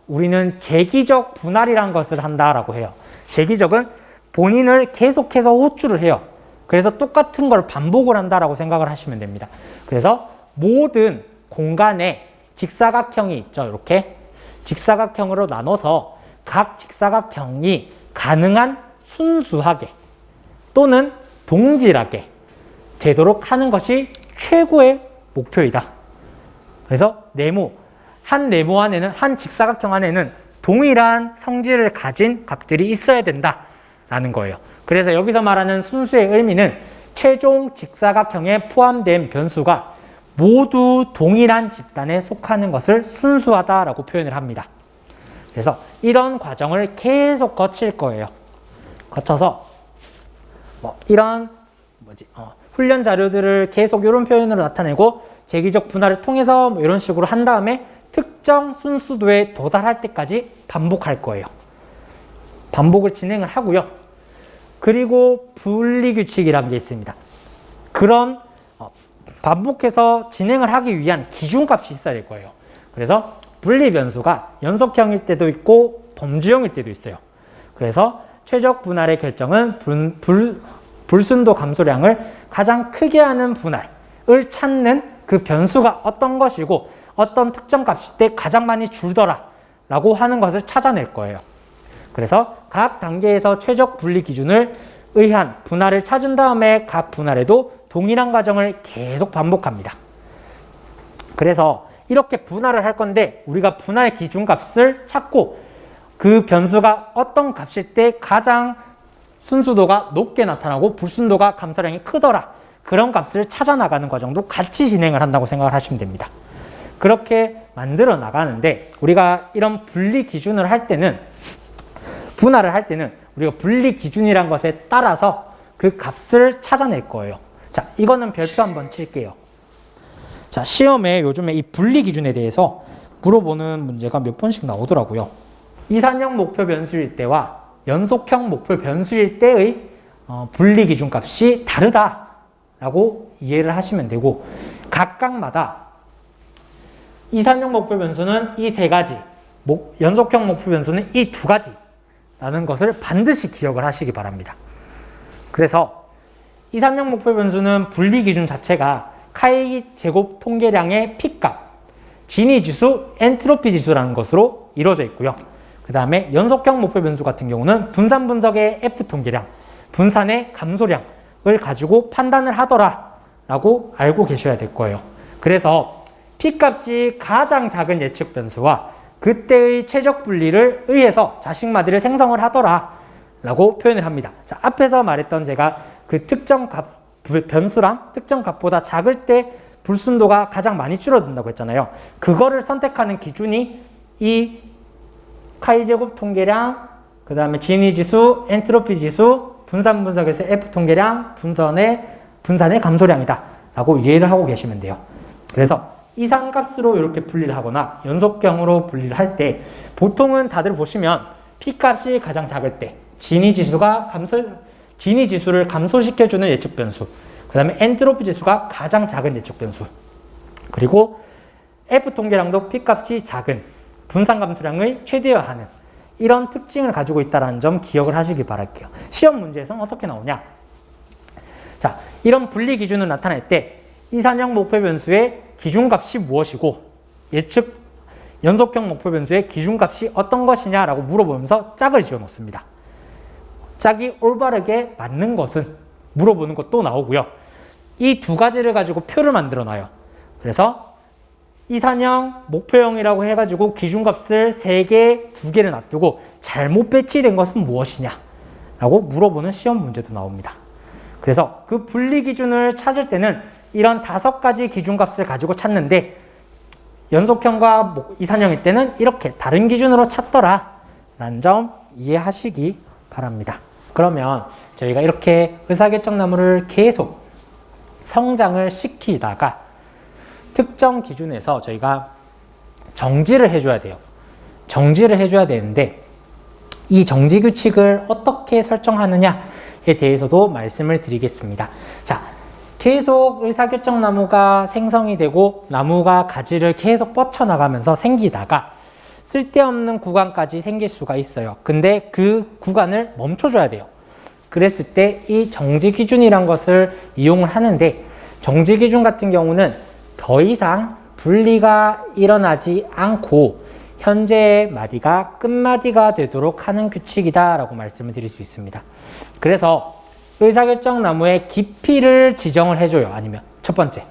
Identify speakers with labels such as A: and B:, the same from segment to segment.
A: 우리는 재기적 분할이란 것을 한다라고 해요. 재기적은 본인을 계속해서 호출을 해요. 그래서 똑같은 걸 반복을 한다라고 생각을 하시면 됩니다. 그래서 모든 공간에 직사각형이 있죠. 이렇게 직사각형으로 나눠서 각 직사각형이 가능한 순수하게 또는 동질하게 되도록 하는 것이 최고의 목표이다. 그래서 한 네모 안에는, 한 직사각형 안에는 동일한 성질을 가진 값들이 있어야 된다라는 거예요. 그래서 여기서 말하는 순수의 의미는 최종 직사각형에 포함된 변수가 모두 동일한 집단에 속하는 것을 순수하다라고 표현을 합니다. 그래서 이런 과정을 계속 거칠 거예요. 거쳐서 이런 훈련 자료들을 계속 이런 표현으로 나타내고 재기적 분할을 통해서 이런 식으로 한 다음에 특정 순수도에 도달할 때까지 반복할 거예요. 반복을 진행을 하고요. 그리고 분리규칙이라는 게 있습니다. 그런 반복해서 진행을 하기 위한 기준값이 있어야 될 거예요. 그래서 분리변수가 연속형일 때도 있고 범주형일 때도 있어요. 그래서 최적 분할의 결정은 불순도 감소량을 가장 크게 하는 분할을 찾는 그 변수가 어떤 것이고 어떤 특정 값일 때 가장 많이 줄더라 라고 하는 것을 찾아낼 거예요. 그래서 각 단계에서 최적 분리 기준을 의한 분할을 찾은 다음에 각 분할에도 동일한 과정을 계속 반복합니다. 그래서 이렇게 분할을 할 건데 우리가 분할 기준값을 찾고 그 변수가 어떤 값일 때 가장 순수도가 높게 나타나고 불순도가 감소량이 크더라, 그런 값을 찾아 나가는 과정도 같이 진행을 한다고 생각을 하시면 됩니다. 그렇게 만들어 나가는데 우리가 이런 분리 기준을 할 때는, 분할을 할 때는 우리가 분리 기준이란 것에 따라서 그 값을 찾아낼 거예요. 자, 이거는 별표 한번 칠게요. 자, 시험에 요즘에 이 분리 기준에 대해서 물어보는 문제가 몇 번씩 나오더라고요. 이산형 목표 변수일 때와 연속형 목표 변수일 때의 분리 기준 값이 다르다라고 이해를 하시면 되고, 각각마다 이산형 목표 변수는 이 세 가지, 연속형 목표 변수는 이 두 가지라는 것을 반드시 기억을 하시기 바랍니다. 그래서 이산형 목표 변수는 분리 기준 자체가 카이 제곱 통계량의 P값, 지니 지수, 엔트로피 지수라는 것으로 이루어져 있고요. 그 다음에 연속형 목표 변수 같은 경우는 분산 분석의 F 통계량, 분산의 감소량을 가지고 판단을 하더라라고 알고 계셔야 될 거예요. 그래서 P값이 가장 작은 예측 변수와 그때의 최적 분리를 의해서 자식마들을 생성을 하더라라고 표현을 합니다. 자, 앞에서 말했던 제가 그 특정 값, 변수랑 특정 값보다 작을 때 불순도가 가장 많이 줄어든다고 했잖아요. 그거를 선택하는 기준이 이 카이제곱 통계량, 그 다음에 지니 지수, 엔트로피 지수, 분산 분석에서 F 통계량, 분산의 감소량이다 라고 이해를 하고 계시면 돼요. 그래서 이산값으로 이렇게 분리를 하거나 연속형으로 분리를 할 때 보통은 다들 보시면 P값이 가장 작을 때 지니 지수를 감소시켜주는 예측 변수, 그 다음에 엔트로피 지수가 가장 작은 예측 변수, 그리고 F 통계량도 P값이 작은 분산 감소량을 최대화하는 이런 특징을 가지고 있다는 점 기억을 하시기 바랄게요. 시험 문제에서는 어떻게 나오냐? 자, 이런 분리 기준을 나타낼 때 이산형 목표 변수의 기준값이 무엇이고 연속형 목표 변수의 기준값이 어떤 것이냐라고 물어보면서 짝을 지어 놓습니다. 짝이 올바르게 맞는 것은 물어보는 것도 나오고요. 이 두 가지를 가지고 표를 만들어 놔요. 그래서 이산형, 목표형이라고 해가지고 기준값을 3개, 2개를 놔두고 잘못 배치된 것은 무엇이냐 라고 물어보는 시험 문제도 나옵니다. 그래서 그 분리 기준을 찾을 때는 이런 5가지 기준값을 가지고 찾는데 연속형과 이산형일 때는 이렇게 다른 기준으로 찾더라 라는 점 이해하시기 바랍니다. 그러면 저희가 이렇게 의사결정나무를 계속 성장을 시키다가 특정 기준에서 저희가 정지를 해줘야 돼요. 정지를 해줘야 되는데 이 정지 규칙을 어떻게 설정하느냐에 대해서도 말씀을 드리겠습니다. 자, 계속 의사결정나무가 생성이 되고 나무가 가지를 계속 뻗쳐나가면서 생기다가 쓸데없는 구간까지 생길 수가 있어요. 근데 그 구간을 멈춰줘야 돼요. 그랬을 때 이 정지기준이란 것을 이용을 하는데, 정지기준 같은 경우는 더 이상 분리가 일어나지 않고 현재의 마디가 끝마디가 되도록 하는 규칙이다 라고 말씀을 드릴 수 있습니다. 그래서 의사결정나무의 깊이를 지정을 해줘요. 아니면 첫 번째,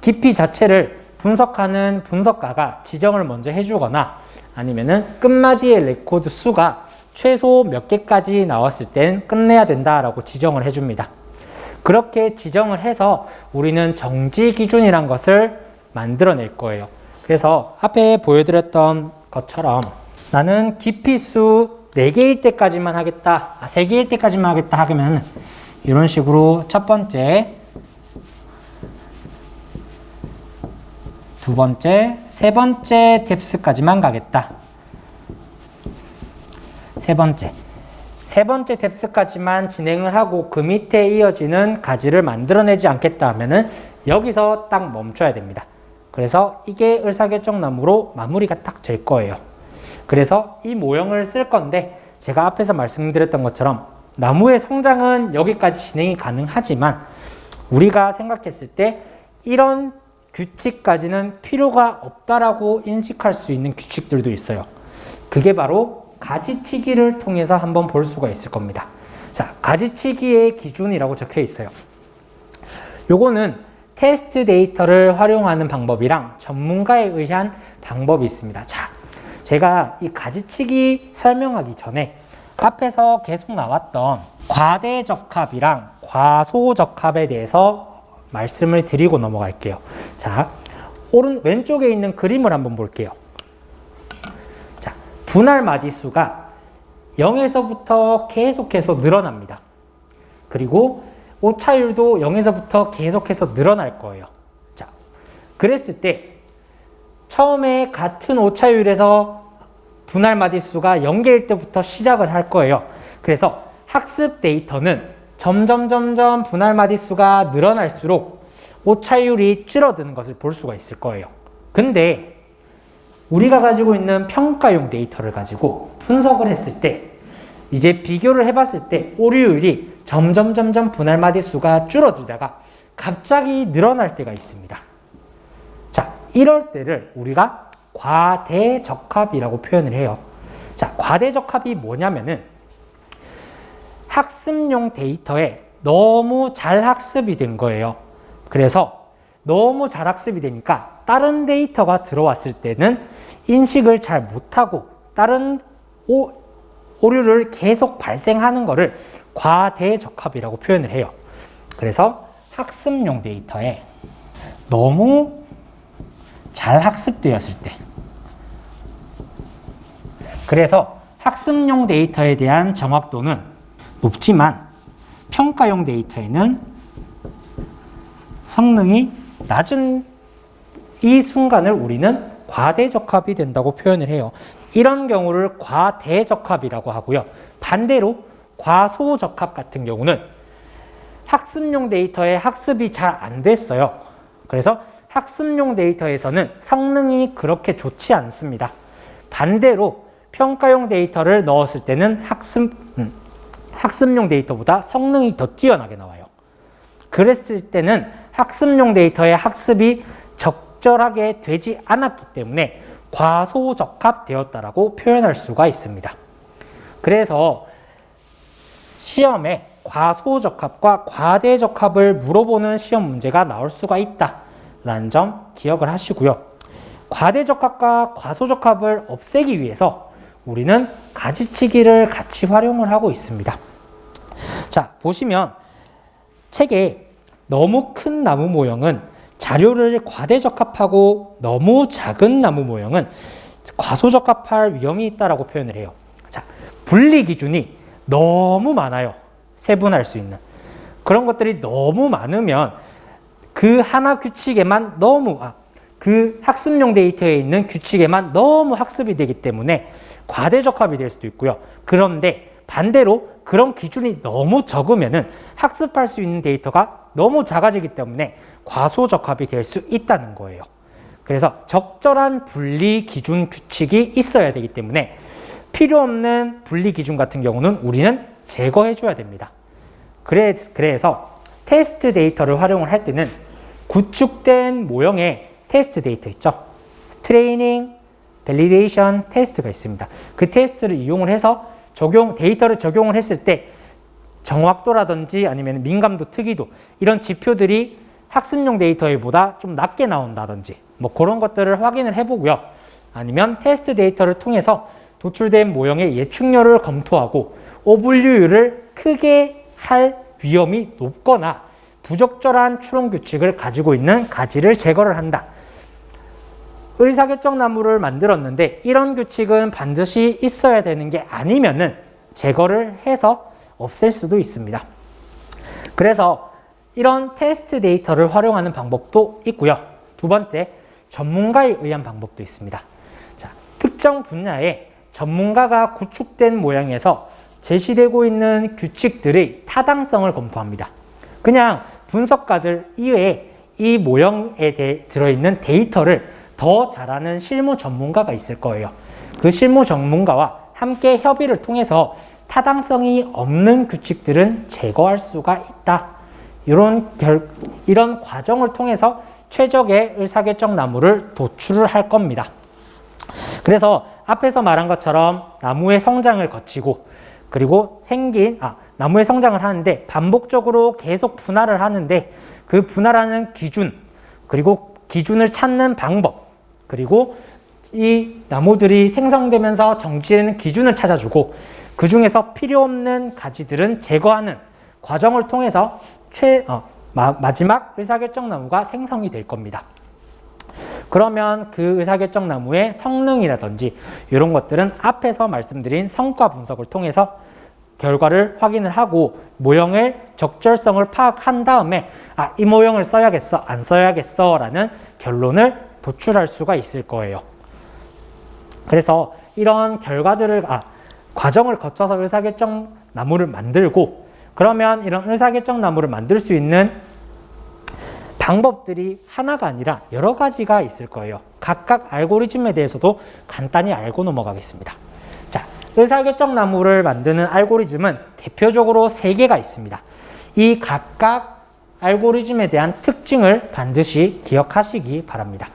A: 깊이 자체를 분석하는 분석가가 지정을 먼저 해주거나, 아니면은 끝마디의 레코드 수가 최소 몇 개까지 나왔을 땐 끝내야 된다라고 지정을 해줍니다. 그렇게 지정을 해서 우리는 정지 기준이란 것을 만들어낼 거예요. 그래서 앞에 보여드렸던 것처럼 나는 깊이수 4개일 때까지만 하겠다, 3개일 때까지만 하겠다 하면 이런 식으로 첫 번째, 두 번째, 세 번째 뎁스까지만 가겠다. 세 번째 뎁스까지만 진행을 하고 그 밑에 이어지는 가지를 만들어내지 않겠다 하면은 여기서 딱 멈춰야 됩니다. 그래서 이게 의사결정나무로 마무리가 딱 될 거예요. 그래서 이 모형을 쓸 건데, 제가 앞에서 말씀드렸던 것처럼 나무의 성장은 여기까지 진행이 가능하지만 우리가 생각했을 때 이런 규칙까지는 필요가 없다라고 인식할 수 있는 규칙들도 있어요. 그게 바로 가지치기를 통해서 한번 볼 수가 있을 겁니다. 자, 가지치기의 기준이라고 적혀 있어요. 요거는 테스트 데이터를 활용하는 방법이랑 전문가에 의한 방법이 있습니다. 자, 제가 이 가지치기 설명하기 전에 앞에서 계속 나왔던 과대적합이랑 과소적합에 대해서 말씀을 드리고 넘어갈게요. 자, 왼쪽에 있는 그림을 한번 볼게요. 자, 분할 마디수가 0에서부터 계속해서 늘어납니다. 그리고 오차율도 0에서부터 계속해서 늘어날 거예요. 자, 그랬을 때 처음에 같은 오차율에서 분할 마디수가 0개일 때부터 시작을 할 거예요. 그래서 학습 데이터는 점점 분할 마디수가 늘어날수록 오차율이 줄어드는 것을 볼 수가 있을 거예요. 근데 우리가 가지고 있는 평가용 데이터를 가지고 분석을 했을 때, 이제 비교를 해봤을 때 오류율이 점점 분할 마디수가 줄어들다가 갑자기 늘어날 때가 있습니다. 자, 이럴 때를 우리가 과대적합이라고 표현을 해요. 자, 과대적합이 뭐냐면은 학습용 데이터에 너무 잘 학습이 된 거예요. 그래서 너무 잘 학습이 되니까 다른 데이터가 들어왔을 때는 인식을 잘 못하고 다른 오류를 계속 발생하는 거를 과대적합이라고 표현을 해요. 그래서 학습용 데이터에 너무 잘 학습되었을 때, 그래서 학습용 데이터에 대한 정확도는 높지만 평가용 데이터에는 성능이 낮은 이 순간을 우리는 과대적합이 된다고 표현을 해요. 이런 경우를 과대적합이라고 하고요. 반대로 과소적합 같은 경우는 학습용 데이터에 학습이 잘 안 됐어요. 그래서 학습용 데이터에서는 성능이 그렇게 좋지 않습니다. 반대로 평가용 데이터를 넣었을 때는 학습용 데이터보다 성능이 더 뛰어나게 나와요. 그랬을 때는 학습용 데이터의 학습이 적절하게 되지 않았기 때문에 과소적합 되었다라고 표현할 수가 있습니다. 그래서 시험에 과소적합과 과대적합을 물어보는 시험 문제가 나올 수가 있다라는 점 기억을 하시고요. 과대적합과 과소적합을 없애기 위해서 우리는 가지치기를 같이 활용을 하고 있습니다. 자, 보시면 책에 너무 큰 나무 모형은 자료를 과대적합하고 너무 작은 나무 모형은 과소적합할 위험이 있다라고 표현을 해요. 자, 분리 기준이 너무 많아요. 세분할 수 있는 그런 것들이 너무 많으면 그 하나 규칙에만 그 학습용 데이터에 있는 규칙에만 너무 학습이 되기 때문에 과대적합이 될 수도 있고요. 그런데 반대로 그런 기준이 너무 적으면은 학습할 수 있는 데이터가 너무 작아지기 때문에 과소적합이 될 수 있다는 거예요. 그래서 적절한 분리 기준 규칙이 있어야 되기 때문에 필요 없는 분리 기준 같은 경우는 우리는 제거해 줘야 됩니다. 그래서 테스트 데이터를 활용을 할 때는 구축된 모형의 테스트 데이터 있죠. 트레이닝, 밸리데이션 테스트가 있습니다. 그 테스트를 이용을 해서 데이터를 적용을 했을 때 정확도라든지 아니면 민감도, 특이도 이런 지표들이 학습용 데이터보다 좀 낮게 나온다든지 뭐 그런 것들을 확인을 해보고요. 아니면 테스트 데이터를 통해서 도출된 모형의 예측률을 검토하고 오분류율을 크게 할 위험이 높거나 부적절한 추론 규칙을 가지고 있는 가지를 제거를 한다. 의사결정 나무를 만들었는데 이런 규칙은 반드시 있어야 되는 게 아니면은 제거를 해서 없앨 수도 있습니다. 그래서 이런 테스트 데이터를 활용하는 방법도 있고요. 두 번째, 전문가에 의한 방법도 있습니다. 자, 특정 분야에 전문가가 구축된 모양에서 제시되고 있는 규칙들의 타당성을 검토합니다. 그냥 분석가들 이외에 이 모형에 들어있는 데이터를 더 잘 아는 실무 전문가가 있을 거예요. 그 실무 전문가와 함께 협의를 통해서 타당성이 없는 규칙들은 제거할 수가 있다. 이런 과정을 통해서 최적의 의사결정 나무를 도출을 할 겁니다. 그래서 앞에서 말한 것처럼 나무의 성장을 거치고 그리고 나무의 성장을 하는데 반복적으로 계속 분할을 하는데 그 분할하는 기준, 그리고 기준을 찾는 방법, 그리고 이 나무들이 생성되면서 정지되는 기준을 찾아주고 그 중에서 필요 없는 가지들은 제거하는 과정을 통해서 마지막 의사결정 나무가 생성이 될 겁니다. 그러면 그 의사결정 나무의 성능이라든지 이런 것들은 앞에서 말씀드린 성과 분석을 통해서 결과를 확인을 하고 모형의 적절성을 파악한 다음에 이 모형을 써야겠어, 안 써야겠어 라는 결론을 도출할 수가 있을 거예요. 그래서 이런 과정을 거쳐서 의사결정 나무를 만들고 그러면 이런 의사결정 나무를 만들 수 있는 방법들이 하나가 아니라 여러 가지가 있을 거예요. 각각 알고리즘에 대해서도 간단히 알고 넘어가겠습니다. 자, 의사결정 나무를 만드는 알고리즘은 대표적으로 3개가 있습니다. 이 각각 알고리즘에 대한 특징을 반드시 기억하시기 바랍니다.